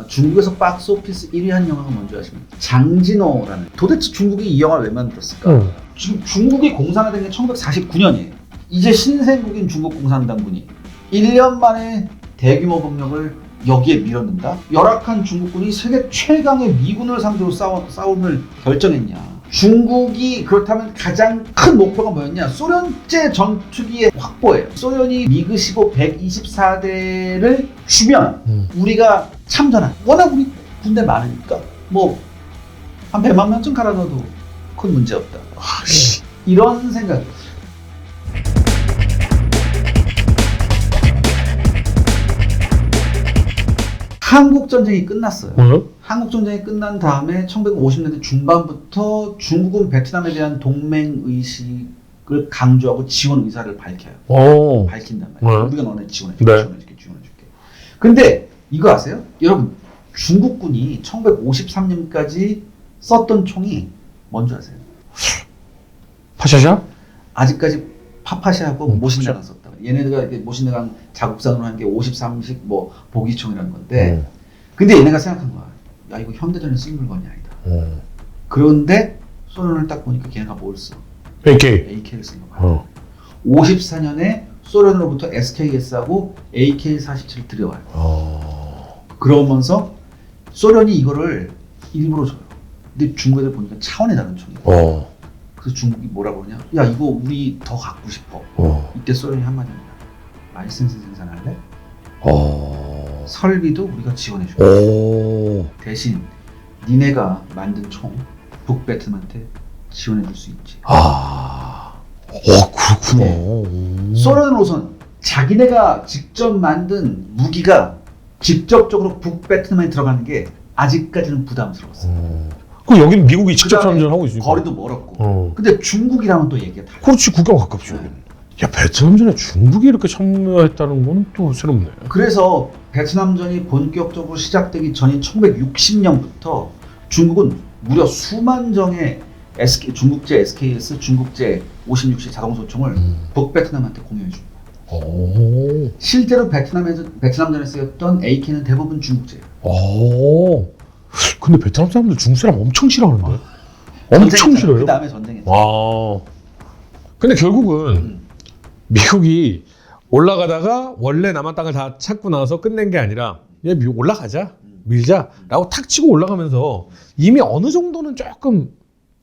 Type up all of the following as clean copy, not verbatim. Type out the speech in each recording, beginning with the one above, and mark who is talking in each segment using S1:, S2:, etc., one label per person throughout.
S1: 중국에서 박스 오피스 1위 한 영화가 뭔지 아십니까? 장진호라는. 도대체 중국이 이 영화를 왜 만들었을까? 지금 중국이 공산화된 게 1949년이에요. 이제 신생국인 중국 공산당군이 1년 만에 대규모 병력을 여기에 밀어넣는다? 열악한 중국군이 세계 최강의 미군을 상대로 싸움을 결정했냐? 중국이 그렇다면 가장 큰 목표가 뭐였냐? 소련제 전투기의 확보예요. 소련이 미그 15 124대를 주면 우리가 참전한. 워낙 우리 군대 많으니까 뭐 한 100만 명쯤 갈아 넣어도 큰 문제 없다. 이런 생각. 한국전쟁이 끝났어요. 한국전쟁이 끝난 다음에 1950년대 중반부터 중국은 베트남에 대한 동맹의식을 강조하고 지원 의사를 밝혀요. 밝힌단 말이에요. 우리가 너네 지원해줄게. 근데 이거 아세요? 여러분, 중국군이 1953년까지 썼던 총이 뭔지 아세요?
S2: 파샤샤?
S1: 아직까지 파파샤하고 모신나강 썼다. 얘네가 이렇게 모신나강 자국산으로 한 게 53식 뭐 보기총이라는 건데, 근데 얘네가 생각한 거야. 야, 이거 현대전에 쓸 물건이 아니다. 그런데 소련을 딱 보니까 걔네가 뭘 써? AK를 쓴 거야. 54년에 소련으로부터 SKS하고 AK-47을 들여와요. 그러면서 소련이 이거를 일부러 줘요. 근데 중국 애들 보니까 차원이 다른 총이에요. 그래서 중국이 뭐라고 그러냐? 야, 이거 우리 더 갖고 싶어. 이때 소련이 한마디 합니다. 라이센스 생산할래? 설비도 우리가 지원해줄게. 대신 니네가 만든 총 북베트남한테 지원해줄 수 있지.
S2: 그렇구나.
S1: 소련으로선 자기네가 직접 만든 무기가 직접적으로 북베트남에 들어가는 게 아직까지는 부담스러웠어요.
S2: 그 여기는 미국이 직접 참전하고 있으니까
S1: 거리도 멀었고. 근데 중국이랑은 또 얘기가 달라요.
S2: 그렇지, 국경 가깝죠. 야, 베트남전에 중국이 이렇게 참여했다는 건 또 새롭네.
S1: 그래서 베트남전이 본격적으로 시작되기 전인 1960년부터 중국은 무려 수만 정의 중국제 SKS, 중국제 56식 자동소총을 북베트남한테 공유해 줍니다. 실제로 베트남전에 쓰였던 AK는 대부분 중국제예요.
S2: 근데 베트남 사람들 중국 사람 엄청 싫어하는데? 엄청 싫어요?
S1: 그 다음에 전쟁했죠.
S2: 근데 결국은 미국이 올라가다가 원래 남한 땅을 다 찾고 나서 끝낸 게 아니라 야, 미국 올라가자, 밀자 라고 탁 치고 올라가면서 이미 어느 정도는 조금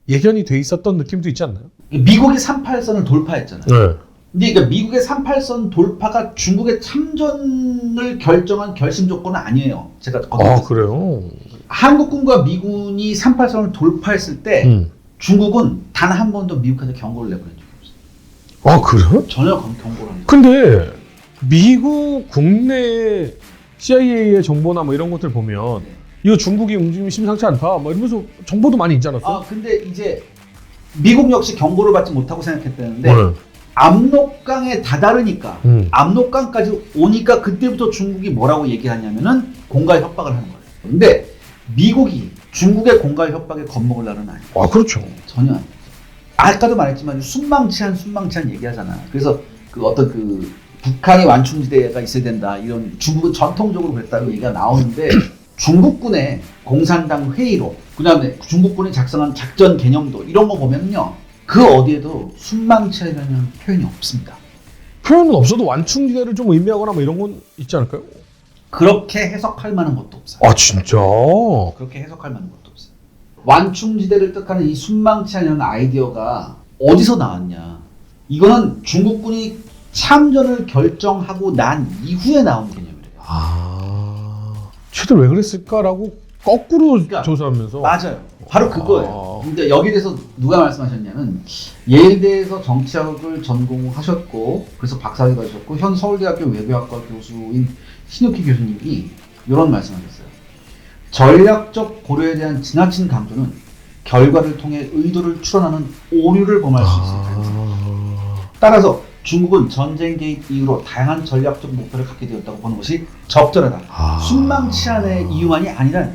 S2: 예견이 돼 있었던 느낌도 있지 않나요?
S1: 미국이 38선을 돌파했잖아요.
S2: 네.
S1: 근데 그러니까 미국의 38선 돌파가 중국의 참전을 결정한 결심 조건은 아니에요. 제가
S2: 그래요?
S1: 한국군과 미군이 38선을 돌파했을 때 중국은 단 한 번도 미국한테 경고를 내보낸 적이 없어요.
S2: 그래요?
S1: 전혀 경고를 안 해요.
S2: 근데 미국 국내 CIA의 정보나 뭐 이런 것들 보면 이거 중국이 움직임이 심상치 않다 뭐 이러면서 정보도 많이 있지 않았어?
S1: 근데 이제 미국 역시 경고를 받지 못하고 생각했다는데 압록강에 다다르니까 압록강까지 오니까 그때부터 중국이 뭐라고 얘기하냐면은 공갈 협박을 하는 거예요. 근데 미국이 중국의 공갈 협박에 겁먹을 날은 아니에요.
S2: 그렇죠.
S1: 전혀 아니에요. 아까도 말했지만 순망치한 얘기하잖아. 그래서 북한이 완충지대가 있어야 된다. 이런 중국은 전통적으로 그랬다고 얘기가 나오는데 중국군의 공산당 회의로 그다음에 중국군이 작성한 작전 개념도 이런 거 보면요. 그 어디에도 순망치하려는 표현이 없습니다.
S2: 표현은 없어도 완충지대를 좀 의미하거나 뭐 이런 건 있지 않을까요?
S1: 그렇게 해석할 만한 것도 없어요.
S2: 진짜?
S1: 그렇게 해석할 만한 것도 없어요. 완충지대를 뜻하는 이 순망치하려는 아이디어가 어디서 나왔냐? 이거는 중국군이 참전을 결정하고 난 이후에 나온 개념이래요.
S2: 쟤들 왜 그랬을까라고 거꾸로 조사하면서.
S1: 맞아요. 바로 그거예요. 근데 여기에 대해서 누가 말씀하셨냐면 예일대에서 정치학을 전공하셨고 그래서 박사학위 받으셨고 현 서울대학교 외교학과 교수인 신욱희 교수님이 이런 말씀하셨어요. 전략적 고려에 대한 지나친 강조는 결과를 통해 의도를 추론하는 오류를 범할 수 있습니다. 따라서 중국은 전쟁 개입 이후로 다양한 전략적 목표를 갖게 되었다고 보는 것이 적절하다. 순망치한의 이유만이 아니라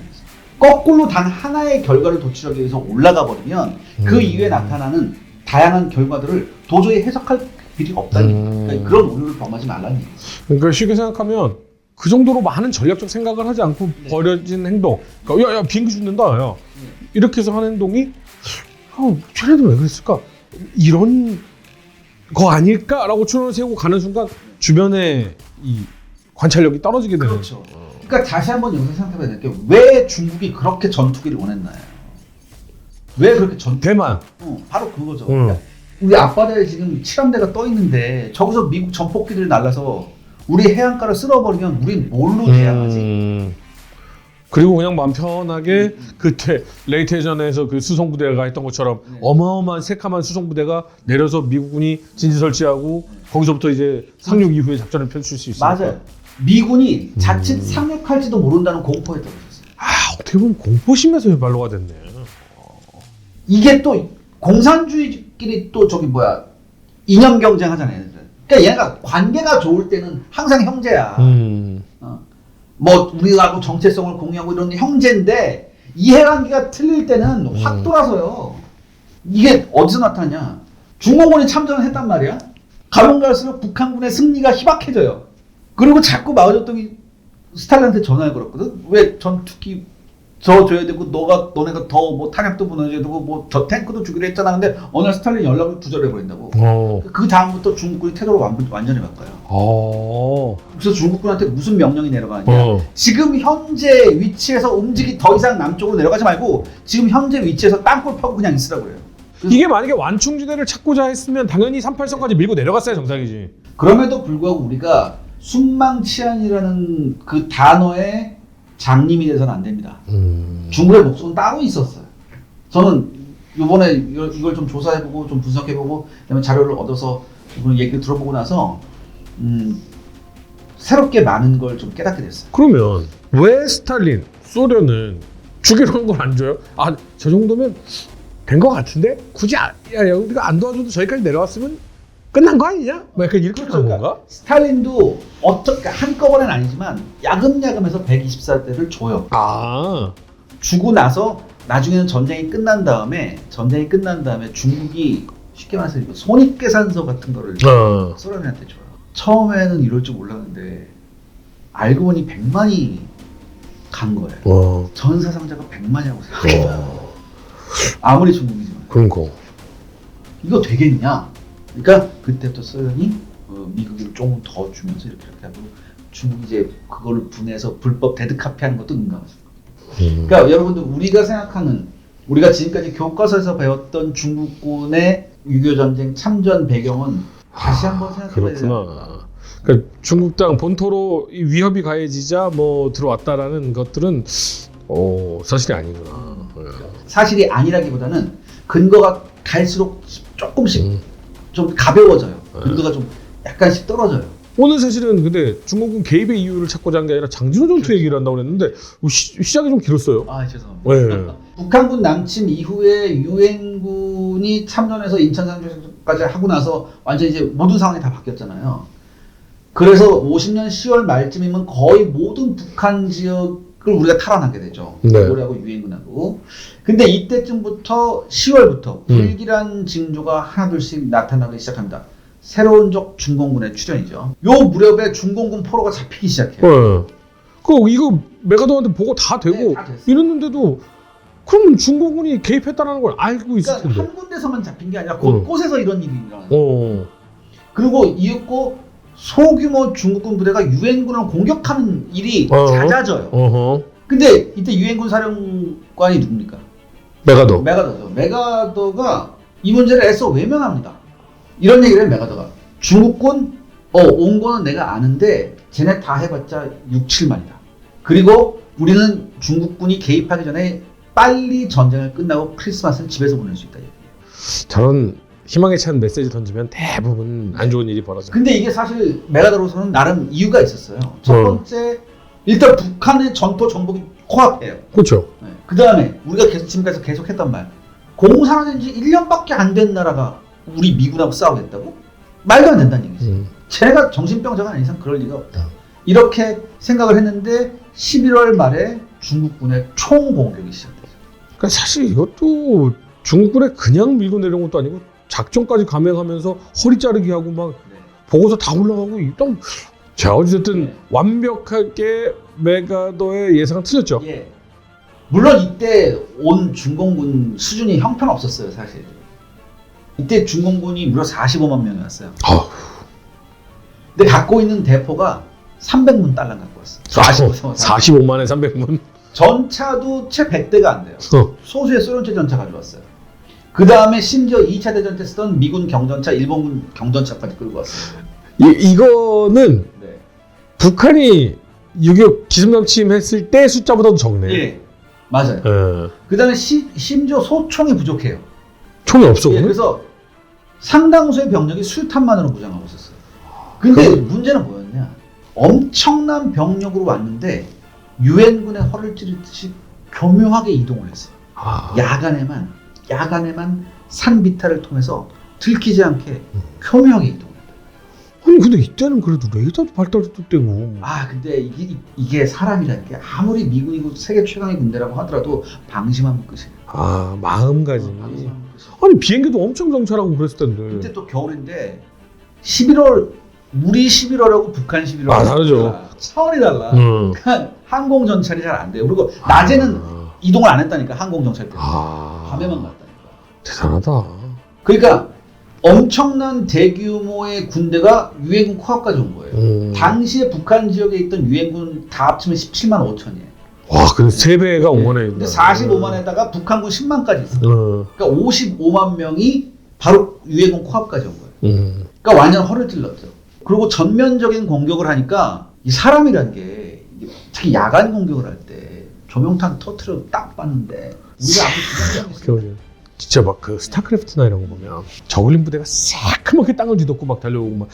S1: 거꾸로 단 하나의 결과를 도출하기 위해서 올라가 버리면 그 이후에 나타나는 다양한 결과들을 도저히 해석할 길이 없다는 그런 오류를 범하지 말라는 얘기죠.
S2: 그러니까 쉽게 생각하면 그 정도로 많은 전략적 생각을 하지 않고 벌여진 행동. 그러니까 야 비행기 죽는다. 야. 이렇게 해서 하는 행동이 쟤네들 왜 그랬을까? 이런 거 아닐까라고 추론을 세우고 가는 순간 주변에 이 관찰력이 떨어지게 되는.
S1: 그렇죠. 그러니까 다시 한번 여기서 생각해봐야 될 게 왜 중국이 그렇게 전투기를 원했나요? 왜 그렇게
S2: 대만.
S1: 바로 그거죠. 그러니까 우리 앞바다에 지금 칠함대가 떠 있는데 저기서 미국 전폭기들이 날라서 우리 해안가를 쓸어버리면 우린 뭘로 대항하지?
S2: 그리고 그냥 마음 편하게 그때 레이트 해전에서 그 수송부대가 했던 것처럼 어마어마한 새카만 수송부대가 내려서 미국군이 진지 설치하고 거기서부터 이제 상륙 이후에 작전을 펼칠 수 있어요.
S1: 맞아요. 미군이 자칫 상륙할지도 모른다는 공포에 떨어졌어요.
S2: 어떻게 보면 공포심에서 말로가 됐네.
S1: 이게 또 공산주의끼리 또 저기 뭐야 이념 경쟁하잖아요. 그러니까 얘가 관계가 좋을 때는 항상 형제야. 뭐 우리하고 정체성을 공유하고 이런 형제인데 이해관계가 틀릴 때는 확 돌아서요. 이게 어디서 나타나냐? 중공군이 참전을 했단 말이야. 가면 갈수록 북한군의 승리가 희박해져요. 그리고 자꾸 마오쩌둥이 스탈린한테 전화를 걸었거든. 왜 전투기 저 줘야 되고 너네가 더 뭐 탄약도 보내줘야 되고 뭐 저 탱크도 주기로 했잖아. 근데 어느 날 스탈린 연락을 두절해버린다고. 그 다음부터 중국군이 태도를 완전히 바꿔요. 그래서 중국군한테 무슨 명령이 내려가느냐. 지금 현재 위치에서 더 이상 남쪽으로 내려가지 말고 지금 현재 위치에서 땅굴 파고 그냥 있으라고 그래요.
S2: 이게 만약에 완충지대를 찾고자 했으면 당연히 38선까지 밀고 내려갔어야 정상이지.
S1: 그럼에도 불구하고 우리가 순망치안이라는 그 단어에 장님이 돼서는 안 됩니다. 중국의 목소리는 따로 있었어요. 저는 이번에 이걸 좀 조사해보고 좀 분석해보고 그다음에 자료를 얻어서 얘기를 들어보고 나서 새롭게 많은 걸 좀 깨닫게 됐어요.
S2: 그러면 왜 스탈린, 소련은 죽이러 온 걸 안 줘요? 저 정도면 된 것 같은데? 굳이 우리가 안 도와줘도 저기까지 내려왔으면 끝난 거 아니냐? 뭐 약간 이렇게 한 건가?
S1: 스탈린도 어떻게 한꺼번에는 아니지만 야금야금해서 124대를 줘요. 주고 나서 나중에는 전쟁이 끝난 다음에 중국이 쉽게 말해서 손익계산서 같은 거를 소련한테 줘요. 처음에는 이럴 줄 몰랐는데 알고 보니 100만이 간 거예요. 전사상자가 100만이라고 생각해요. 아무리 중국이지만.
S2: 그러니까.
S1: 이거 되겠냐? 그러니까 그때부터 소련이 미국이 조금 더 주면서 이렇게 하고 중국이 이제 그걸 분해서 불법 데드카피하는 것도 능가하죠. 그러니까 여러분들 우리가 지금까지 교과서에서 배웠던 중국군의 6.25 전쟁 참전 배경은 다시 한번 생각해봐야 돼요.
S2: 그렇구나. 그러니까 중국 땅 본토로 이 위협이 가해지자 뭐 들어왔다라는 것들은 사실이 아니구나.
S1: 사실이 아니라기보다는 근거가 갈수록 조금씩 좀 가벼워져요. 근거가 좀 약간씩 떨어져요.
S2: 오늘 사실은 근데 중국군 개입의 이유를 찾고자 한 게 아니라 장진호 전투 얘기를 한다고 그랬는데 시작이 좀 길었어요.
S1: 죄송합니다.
S2: 네.
S1: 북한군 남침 이후에 유엔군이 참전해서 인천상륙까지 하고 나서 완전히 이제 모든 상황이 다 바뀌었잖아요. 그래서 50년 10월 말쯤이면 거의 모든 북한 지역을 우리가 탈환하게 되죠. 우리하고 유엔군하고. 근데 이때쯤부터 10월부터 불길한 징조가 하나둘씩 나타나기 시작합니다. 새로운 적 중공군의 출현이죠. 요 무렵에 중공군 포로가 잡히기 시작해요.
S2: 이거 메가더한테 보고 다 되고
S1: 다
S2: 이랬는데도 그러면 중공군이 개입했다는 걸 알고 있을 텐데.
S1: 한 군데서만 잡힌 게 아니라 곳곳에서 이런 일이 일어나요. 그리고 이윽고 소규모 중국군 부대가 유엔군을 공격하는 일이 잦아져요. 근데 이때 유엔군 사령관이 누굽니까? 메가더죠. 메가더가 이 문제를 애써 외면합니다. 이런 얘기를 해요, 메가더가. 중국군 온 거는 내가 아는데 쟤네 다 해봤자 6, 7만이다. 그리고 우리는 중국군이 개입하기 전에 빨리 전쟁을 끝나고 크리스마스는 집에서 보낼 수 있다.
S2: 저런 희망에 찬 메시지 던지면 대부분 안 좋은 일이 벌어져요.
S1: 근데 이게 사실 메가더로서는 나름 이유가 있었어요. 첫 번째, 일단 북한의 전토 정복이 코앞이에요.
S2: 그렇죠.
S1: 그 다음에 우리가 지금까지 계속 했던 말, 공산화된 지 1년밖에 안 된 나라가 우리 미군하고 싸우겠다고? 말도 안 된다는 얘기지. 쟤가 정신병자가 아닌 이상 그럴 리가 없다. 이렇게 생각을 했는데 11월 말에 중국군의 총공격이 시작됐어요.
S2: 그러니까 사실 이것도 중국군에 그냥 밀고 내려온 것도 아니고 작전까지 감행하면서 허리 자르기 하고 막 보고서 다 올라가고 일단 자, 어쨌든 완벽하게 메가더의 예상은 틀렸죠.
S1: 예. 물론 이때 온 중공군 수준이 형편없었어요, 사실. 이때 중공군이 무려 45만 명이었어요. 근데 갖고 있는 대포가 300문 달러 갖고 왔어요.
S2: 45만에 300문.
S1: 전차도 채 100대가 안 돼요. 소수의 소련제 전차 가져왔어요. 그 다음에 심지어 2차 대전 때 쓰던 미군 경전차, 일본군 경전차까지 끌고 왔어요.
S2: 이거는
S1: 네.
S2: 북한이 6.25 기습남침 했을 때 숫자보다도 적네.
S1: 예, 맞아요.
S2: 예.
S1: 그 다음에 심지어 소총이 부족해요.
S2: 총이 없어.
S1: 예, 그래서 상당수의 병력이 술탄만으로 무장하고 있었어요. 근데 문제는 뭐였냐? 엄청난 병력으로 왔는데 유엔군의 허를 찌르듯이 교묘하게 이동을 했어요. 야간에만 산비탈을 통해서 들키지 않게 교묘하게 이동을 했어요.
S2: 아니 근데 이때는 그래도 레이더도 발달했을 때고.
S1: 근데 이게 사람이라는 게 아무리 미군이고 세계 최강의 군대라고 하더라도 방심하면 끝이에요.
S2: 마음가짐이.
S1: 방심하면 끝이에요.
S2: 아니 비행기도 엄청 정찰하고 그랬을 텐데.
S1: 그때 또 겨울인데 11월 우리 11월하고 북한 11월
S2: 다르죠.
S1: 차원이 달라. 그러니까 항공 정찰이 잘 안 돼요. 그리고 낮에는 이동을 안 했다니까 항공 정찰 때문에. 밤에만 갔다니까.
S2: 대단하다.
S1: 그러니까 엄청난 대규모의 군대가 유엔군 코앞까지 온 거예요. 당시에 북한 지역에 있던 유엔군 다 합치면 17만 5천이에요.
S2: 와, 근데 3배가 온 거네.
S1: 근데 45만에다가 북한군 10만까지 있어요. 그러니까 55만 명이 바로 유엔군 코앞까지 온 거예요. 그러니까 완전 허를 찔렀죠. 그리고 전면적인 공격을 하니까 이 사람이란 게 특히 야간 공격을 할 때 조명탄 터트려 딱 봤는데 우리가 아무리
S2: 기억이 진짜 막 그 스타크래프트나 이런 거 보면 저글링 부대가 새카맣게 땅을 뒤덮고 막 달려오고 막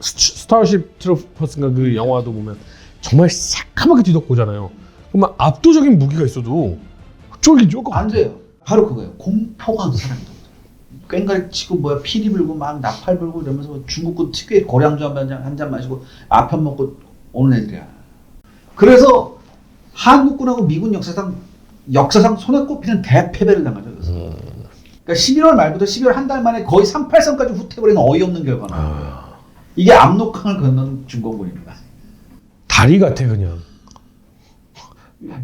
S2: 스타쉽 트루퍼스인가 그 영화도 보면 정말 새카맣게 뒤덮고 오잖아요. 그럼 압도적인 무기가 있어도 쫄긴 것
S1: 안
S2: 같아요.
S1: 돼요. 바로 그거예요. 공포가 하는 사람이다. 꽹과리 치고 피리 불고 막 나팔 불고 이러면서 중국군 특유의 고량주 한 잔 마시고 아편 먹고 오는 애들이야. 그래서 한국군하고 미군 역사상 손에 꼽히는 대패배를 당하죠. 그러니까 11월 말부터 12월 한 달 만에 거의 38선까지 후퇴버리는 어이없는 결과가 나온 거예요. 이게 압록강을 건너는 중공군입니다.
S2: 다리 같아 그냥.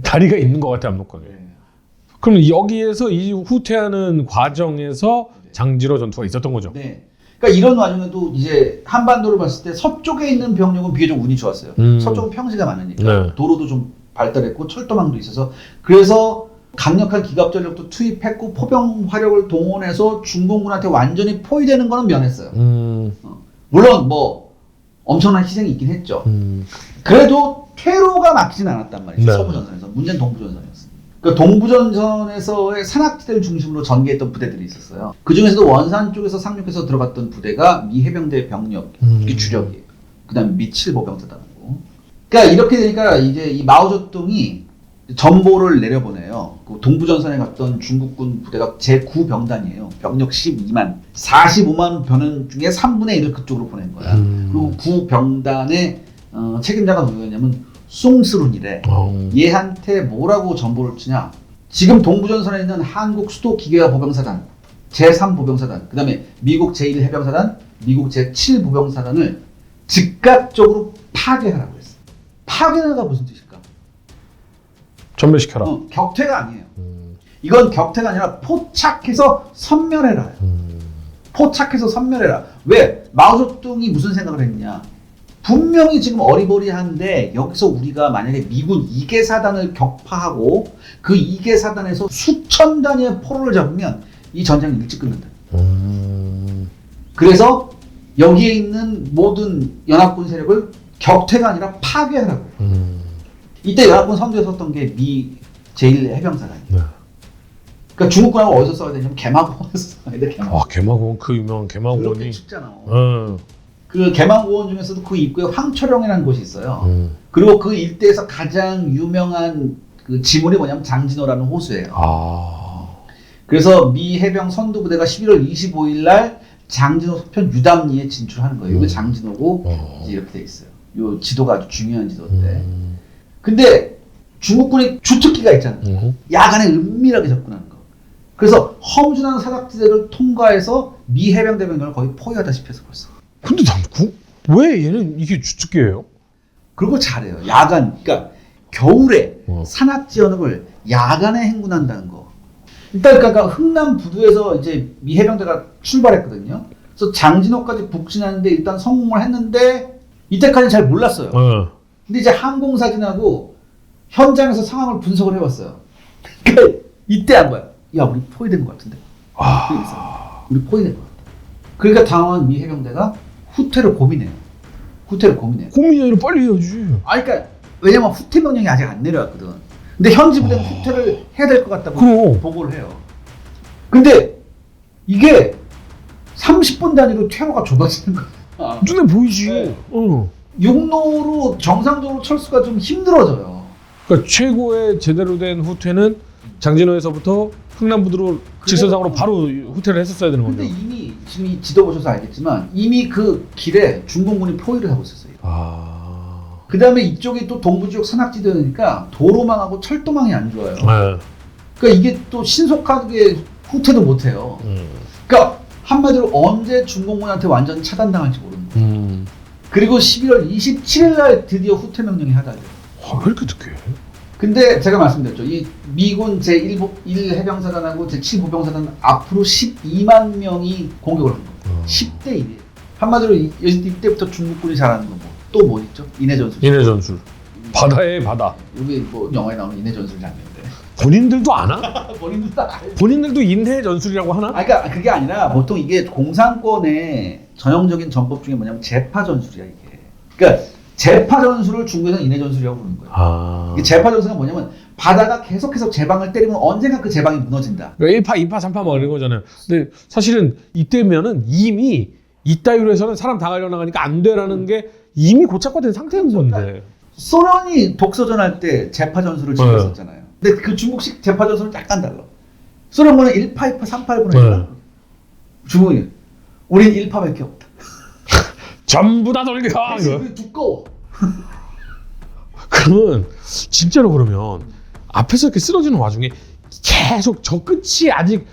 S2: 다리가 있는 것 같아 압록강에. 그럼 여기에서 이 후퇴하는 과정에서 장진호 전투가 있었던 거죠.
S1: 네. 그러니까 이런 와중에도 이제 한반도를 봤을 때 서쪽에 있는 병력은 비교적 운이 좋았어요. 서쪽은 평지가 많으니까
S2: 네.
S1: 도로도 좀 발달했고 철도망도 있어서 그래서 강력한 기갑 전력도 투입했고 포병 화력을 동원해서 중공군한테 완전히 포위되는 거는 면했어요. 물론 뭐 엄청난 희생이 있긴 했죠. 그래도 퇴로가 막히진 않았단 말이죠.
S2: 네.
S1: 서부전선에서. 문제는 동부전선이었어요. 그 동부전선에서의 산악지대를 중심으로 전개했던 부대들이 있었어요. 그 중에서도 원산 쪽에서 상륙해서 들어갔던 부대가 미 해병대 병력, 이게 주력이에요. 그 다음에 미 7보병사단이고. 그러니까 이렇게 되니까 이제 이 마오쩌둥이 전보를 내려보내요. 그 동부전선에 갔던 중국군 부대가 제9병단이에요. 병력 12만. 45만 병원 중에 3분의 1을 그쪽으로 보낸 거야. 그리고 9병단의 책임자가 누구였냐면 숭스룬이래. 얘한테 뭐라고 전보를 주냐. 지금 동부전선에 있는 한국 수도 기계화 보병사단, 제3보병사단, 그 다음에 미국 제1해병사단, 미국 제7보병사단을 즉각적으로 파괴하라고 했어. 파괴가 무슨 뜻일까?
S2: 전멸시켜라.
S1: 격퇴가 아니에요. 이건 격퇴가 아니라 포착해서 섬멸해라. 포착해서 섬멸해라. 왜? 마오쩌둥이 무슨 생각을 했냐. 분명히 지금 어리버리한데 여기서 우리가 만약에 미군 2개 사단을 격파하고 그 2개 사단에서 수천 단위의 포로를 잡으면 이 전쟁이 일찍 끝난다. 그래서 여기에 있는 모든 연합군 세력을 격퇴가 아니라 파괴하라고. 이때 연합군 선두에 섰던 게 미 제1해병사단이에요.
S2: 네.
S1: 그러니까 중국군하고 어디서 싸워야 되냐면 개마고원에서 싸워야 돼.
S2: 개마고원 그 유명한 개마고원이.
S1: 그렇게 춥잖아.
S2: 어.
S1: 그 개마고원 중에서도 그 입구에 황초령이라는 곳이 있어요. 그리고 그 일대에서 가장 유명한 그 지문이 뭐냐면 장진호라는 호수예요. 그래서 미 해병 선두부대가 11월 25일 날 장진호 서편 유담리에 진출하는 거예요. 이게 장진호고 이제 이렇게 돼 있어요. 요 지도가 아주 중요한 지도인데. 근데 중국군이 주특기가 있잖아요. 야간에 은밀하게 접근하는 거. 그래서 험준한 사각지대를 통과해서 미 해병대 병력을 거의 포위하다시피 해서 벌써.
S2: 근데 난 왜 얘는 이게 주특기예요?
S1: 그리고 잘해요. 야간, 그러니까 겨울에
S2: 어.
S1: 산악지연을 야간에 행군한다는 거. 일단 그러니까 흥남 부두에서 이제 미 해병대가 출발했거든요. 그래서 장진호까지 북진하는데 일단 성공을 했는데 이때까지는 잘 몰랐어요. 근데 이제 항공사진하고 현장에서 상황을 분석을 해봤어요. 그러니까 이때 한 거야. 야, 우리 포위된 것 같은데. 우리 포위된 것 같아. 그러니까 당황한 미 해병대가 후퇴를 고민해요.
S2: 고민이 아니라 빨리 해야지.
S1: 그러니까 왜냐면 후퇴 명령이 아직 안 내려왔거든. 근데 현지 부대는 후퇴를 해야 될 것 같다고
S2: 그럼.
S1: 보고를 해요. 근데 이게 30분 단위로 퇴로가 좁아지는 거야.
S2: 눈에 보이지.
S1: 네. 육로로 정상적으로 철수가 좀 힘들어져요.
S2: 그러니까 최고의 제대로 된 후퇴는 장진호에서부터 흥남부두로 직선상으로 바로 후퇴를 했었어야 되는
S1: 근데
S2: 거죠.
S1: 이미 지금 이 지도 보셔서 알겠지만 이미 그 길에 중공군이 포위를 하고 있었어요. 그 다음에 이쪽이 또 동부지역 산악지대니까 도로망하고 철도망이 안 좋아요.
S2: 네.
S1: 그러니까 이게 또 신속하게 후퇴도 못해요. 그러니까 한마디로 언제 중공군한테 완전 차단당할지 모르는 거예요. 그리고 11월 27일 날 드디어 후퇴 명령이 하달돼요.
S2: 왜 이렇게 늦게?
S1: 근데 제가 말씀드렸죠. 이 미군 제1 해병사단하고 제7보병사단 앞으로 12만 명이 공격을 한 거예요. 10대 1이에요. 한마디로 이때부터 중국군이 잘하는 거 뭐. 또 뭐 있죠? 인해전술.
S2: 인해전술. 바다에 바다.
S1: 여기 뭐 영화에 나오는 인해전술 장면인데.
S2: 본인들도 아나?
S1: 본인도 다 알죠.
S2: 본인들도 인해전술이라고 하나?
S1: 그러니까 그게 아니라 보통 이게 공산권의 전형적인 전법 중에 뭐냐면 재파 전술이야 이게. 그러니까 재파 전술을 중국에서는 인해 전술이라고 부르는 거예요. 이게 재파 전술은 뭐냐면 바다가 계속해서 제방을 때리면 언젠가 그 제방이 무너진다.
S2: 그러니까 1파, 2파, 3파 뭐 이런 거잖아요. 근데 사실은 이때면은 이미 이따위로 해서는 사람 다 가려나가니까 안 되라는 게 이미 고착화된 상태인 건데.
S1: 소련이 독서전 할 때 재파 전술을 지켰었잖아요. 근데 그 중국식 재파 전술은 약간 달라. 소련군은 1파, 2파, 3파를 보내니까 중국이 우린 1파밖에 없다.
S2: 전부 다 돌려.
S1: 이거 두꺼워.
S2: 그러면 진짜로 그러면 앞에서 이렇게 쓰러지는 와중에 계속 저 끝이 아직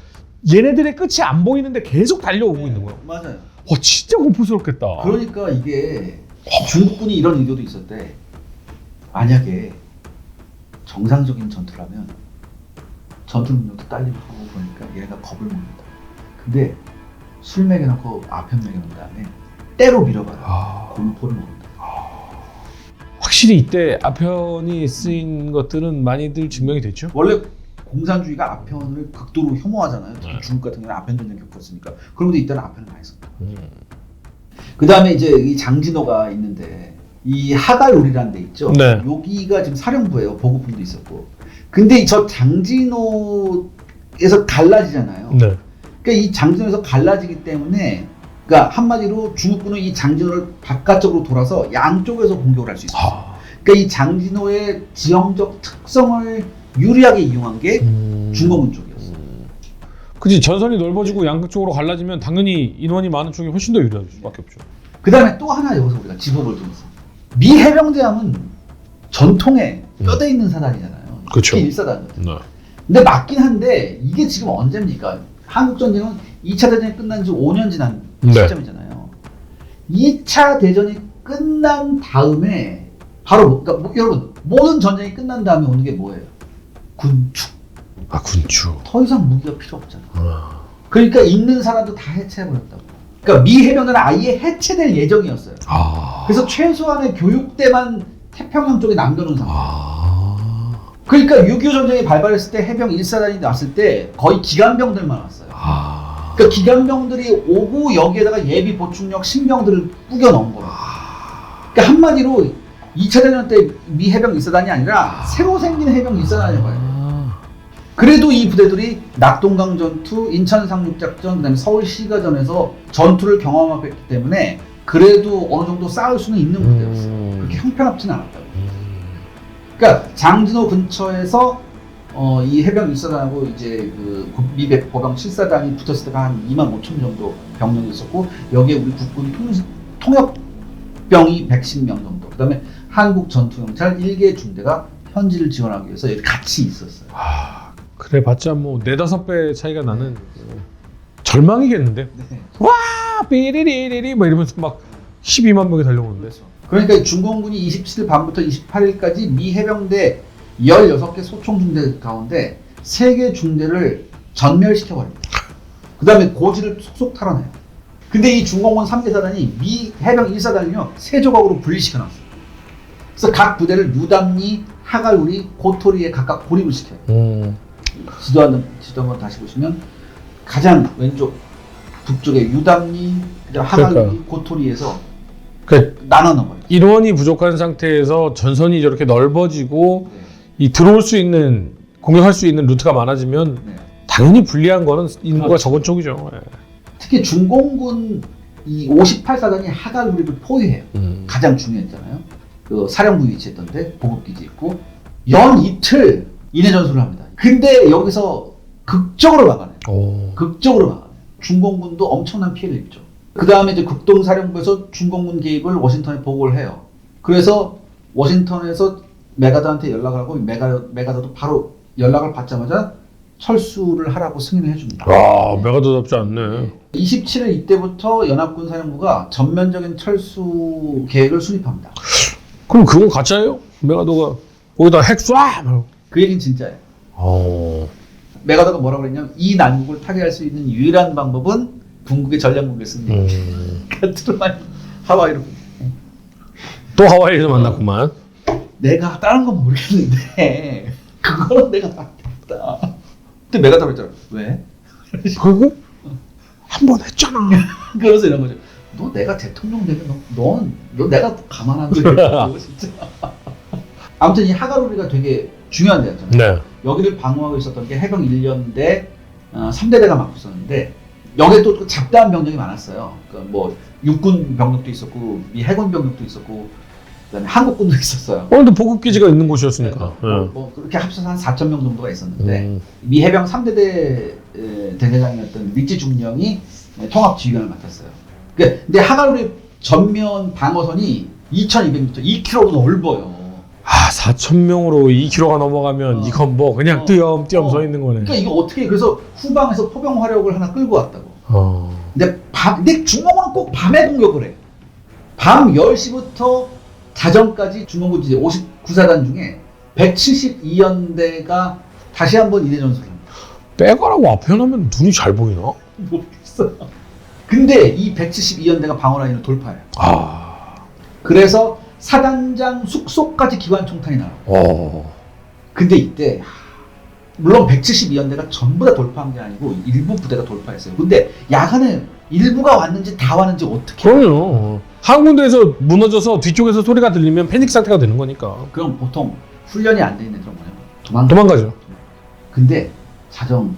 S2: 얘네들의 끝이 안 보이는데 계속 달려오고 있는 거예요.
S1: 맞아요.
S2: 와 진짜 공포스럽겠다.
S1: 그러니까 이게 중국군이 이런 의도도 있었대. 만약에 정상적인 전투라면 전투 능력도 딸리고 하고 그러니까 얘가 겁을 먹는다. 근데 술 먹여놓고 아편 먹여놓은 다음에 때로 밀어봐라. 공포를 먹는다.
S2: 확실히 이때 아편이 쓰인 것들은 많이들 증명이 됐죠.
S1: 원래 공산주의가 아편을 극도로 혐오하잖아요. 특히 중국 같은 경우는 아편 전쟁 겪었으니까. 그런데 이때는 아편을 많이 썼다. 그 다음에 이제 이 장진호가 있는데 이 하갈우리라는 데 있죠.
S2: 네.
S1: 여기가 지금 사령부예요. 보급품도 있었고. 근데 저 장진호에서 갈라지잖아요.
S2: 네.
S1: 그러니까 이 장진호에서 갈라지기 때문에 그러니까 한마디로 중국군은 이 장진호를 바깥쪽으로 돌아서 양쪽에서 공격을 할 수 있었어요. 그러니까 이 장진호의 지형적 특성을 유리하게 이용한 게 중공군 쪽이었어요.
S2: 그치 전선이 넓어지고 양쪽으로 갈라지면 당연히 인원이 많은 쪽이 훨씬 더 유리할 수밖에 없죠.
S1: 그 다음에 또 하나 여기서 우리가 지도를 좀 있어요. 미 해병대함은 전통에 뼈대 있는 사단이잖아요.
S2: 그렇죠.
S1: 특히 1사단은.
S2: 네.
S1: 근데 맞긴 한데 이게 지금 언제입니까? 한국전쟁은 2차 대전이 끝난 지 5년 지난 시점이잖아요. 2차 대전이 끝난 다음에 바로 그러니까 여러분 모든 전쟁이 끝난 다음에 오는 게 뭐예요? 군축.
S2: 군축.
S1: 더 이상 무기가 필요 없잖아. 그러니까 있는 사람도 다 해체해버렸다고. 그러니까 미 해병대는 아예 해체될 예정이었어요. 그래서 최소한의 교육대만 태평양 쪽에 남겨놓은 상태. 그러니까 6.25 전쟁이 발발했을 때 해병 1사단이 왔을 때 거의 기관병들만 왔어요. 그러니까 기관병들이 오고 여기에다가 예비 보충력 신병들을 꾸겨 넣은 거예요. 그러니까 한마디로 2차 대전 때 미 해병 1사단이 아니라 새로 생긴 해병 1사단인 거예요. 그래도 이 부대들이 낙동강 전투, 인천 상륙작전, 그다음에 서울 시가전에서 전투를 경험했기 때문에 그래도 어느 정도 싸울 수는 있는 부대였어요. 그렇게 형편없지는 않았다고. 그러니까 장진호 근처에서 이 해병 1사단하고 이제 그 미백 보병 7사단이 붙었을 때가 한 2만 5천 정도 병력이 있었고 여기에 우리 국군 통역병이 110명 정도. 그다음에 한국 전투경찰 1개 중대가 현지를 지원하기 위해서 여기 같이 있었어요.
S2: 그래 봤자 뭐 4-5배 차이가 나는 절망이겠는데.
S1: 네.
S2: 와 삐리리리리 뭐 이러면서 막 12만 명이 달려오는데.
S1: 그러니까 중공군이 27일 밤부터 28일까지 미 해병대 16개 소총 중대 가운데 3개 중대를 전멸시켜버립니다. 그 다음에 고지를 속속 털어내요. 근데 이 중공군 3개 사단이 미 해병 1사단이요 3조각으로 분리시켜놨어요. 그래서 각 부대를 누담리, 하갈우리, 고토리에 각각 고립을 시켜요. 지도 한번 다시 보시면 가장 왼쪽 북쪽에 유담리, 하갈우리,
S2: 그러니까.
S1: 고토리에서
S2: 그
S1: 나눠 놓은 거예요.
S2: 인원이 부족한 상태에서 전선이 저렇게 넓어지고
S1: 네.
S2: 이 들어올 수 있는 공격할 수 있는 루트가 많아지면
S1: 네.
S2: 당연히 불리한 거는 인구가
S1: 그렇죠.
S2: 적은 쪽이죠. 예.
S1: 특히 중공군 이 58사단이 하갈우리를 포위해요. 가장 중요했잖아요. 그 사령부 위치했던데 보급기지 있고 연 이틀 인해 전술을 합니다. 근데 여기서 극적으로 막아내요. 극적으로 막아내요. 중공군도 엄청난 피해를 입죠. 그 다음에 이제 극동사령부에서 중공군 개입을 워싱턴에 보고를 해요. 그래서 워싱턴에서 메가더한테 연락을 하고 메가더도 바로 연락을 받자마자 철수를 하라고 승인을 해줍니다.
S2: 와, 메가더답지 않네.
S1: 27일 이때부터 연합군 사령부가 전면적인 철수 계획을 수립합니다.
S2: 그럼 그건 가짜예요? 메가더가 거기다 핵 쏴!
S1: 그 얘기는 진짜예요. 메가더가 뭐라고 그랬냐면 이 난국을 타개할 수 있는 유일한 방법은 궁극의 전략무기를 쓰는 거예요. 트루만이 하와이로.
S2: 또 하와이에서 만났구만.
S1: 내가 다른 건 모르겠는데 그거는 내가 맞다. 근데 메가더가 했잖아. 왜?
S2: 그거? 한 번 했잖아.
S1: 그래서 이런 거죠. 너 내가 대통령 되면 너 내가 가만한 거야. 진짜. 아무튼 이 하가루리가 되게 중요한 데였잖아요.
S2: 네.
S1: 여기를 방어하고 있었던 게 해병 1년대 3대대가 맡고 있었는데 여기에 또 잡다한 병력이 많았어요. 그러니까 뭐 육군 병력도 있었고 이 해군 병력도 있었고 그다음에 한국군도 있었어요.
S2: 근데 보급기지가 있는 곳이었으니까.
S1: 뭐 그렇게 합쳐서 한 4천 명 정도가 있었는데 미 해병 3대대 대대장이었던 리치 중령이 통합 지휘관을 맡았어요. 근데 하가루리 전면 방어선이 2,200m, 2km로 넓어요.
S2: 4,000명으로 2km가 넘어가면 이건 뭐 그냥 띄엄띄엄 서 있는 거네.
S1: 그러니까 이거 어떻게 그래서 후방에서 포병 화력을 하나 끌고 왔다고. 근데 중공군은 꼭 밤에 공격을 해. 밤 10시부터 자정까지 중공군 59사단 중에 172연대가 다시 한번 이대 전술을 합니다.
S2: 빼가라고 앞에 하면 눈이 잘 보이나?
S1: 모르겠어. 근데 이 172연대가 방어라인을 돌파해요. 그래서 사단장 숙소까지 기관 총탄이 나와요. 근데 이때 물론 172연대가 전부 다 돌파한 게 아니고 일부 부대가 돌파했어요. 근데 야간에 일부가 왔는지 다 왔는지 어떻게
S2: 그럼요. 한 군데에서 무너져서 뒤쪽에서 소리가 들리면 패닉 상태가 되는 거니까.
S1: 그럼 보통 훈련이 안 돼 있는 애들은 뭐냐면
S2: 도망가죠.
S1: 근데 자정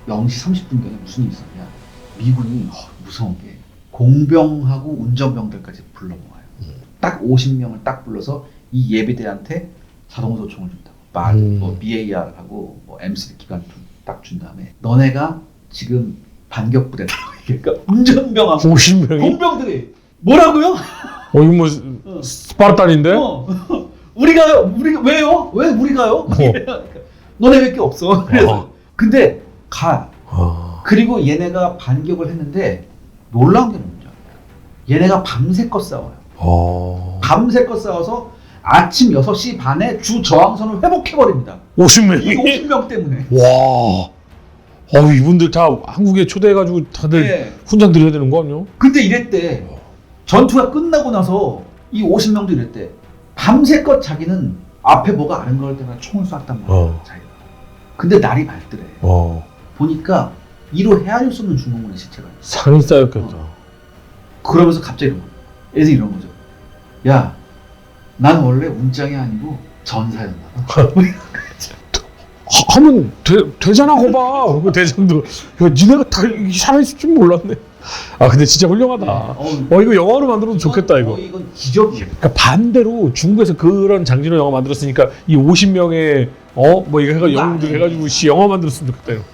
S1: 0시 30분경에 무슨 일이 있었냐. 미군이 무서운 게 공병하고 운전병들까지 불러 모아요. 딱 50명을 딱 불러서 이 예비대한테 자동소총을 준다고. 뭐 BAR하고 뭐 M3 기관총 딱 준 다음에 너네가 지금 반격부대다. 그러니까 운전병하고
S2: 50명이?
S1: 공병들이 뭐라고요?
S2: 이거 뭐 스파르탄인데?
S1: 우리가 왜요? 왜 우리가요? 너네밖에 없어. 그래서 근데 가. 그리고 얘네가 반격을 했는데 놀라운 게 뭔지 알아요? 얘네가 밤새껏 싸워요. 밤새껏 싸워서 아침 6시 반에 주 저항선을 회복해버립니다.
S2: 50명이?
S1: 이 50명 때문에.
S2: 와. 이분들 다 한국에 초대해가지고 다들 훈장 드려야 되는 거 아니야?
S1: 근데 이랬대. 전투가 끝나고 나서 이 50명도 이랬대. 밤새껏 자기는 앞에 뭐가 안 걸 때마다 총을 쐈단 말이야. 자기가. 근데 날이 밝더래. 보니까 이로 헤아릴 수 없는 중공군의 시체가 있어.
S2: 산이 쌓였겠다.
S1: 그러면서 갑자기 이런 거야. 애들이 이런 거죠. 야, 난 원래 운장이 아니고 전사였나 봐.
S2: 하면 되잖아, 거봐. 그 대장도. 야, 니네가 다 살아있을 줄 몰랐네. 근데 진짜 훌륭하다. 이거 영화로 만들어도 좋겠다, 이거.
S1: 이건 기적이야.
S2: 그러니까 반대로 중국에서 그런 장진호 영화 만들었으니까 이 50명의 뭐 이거 해가지고 영웅들 해가지고 영화 만들었으면 좋겠다, 이거.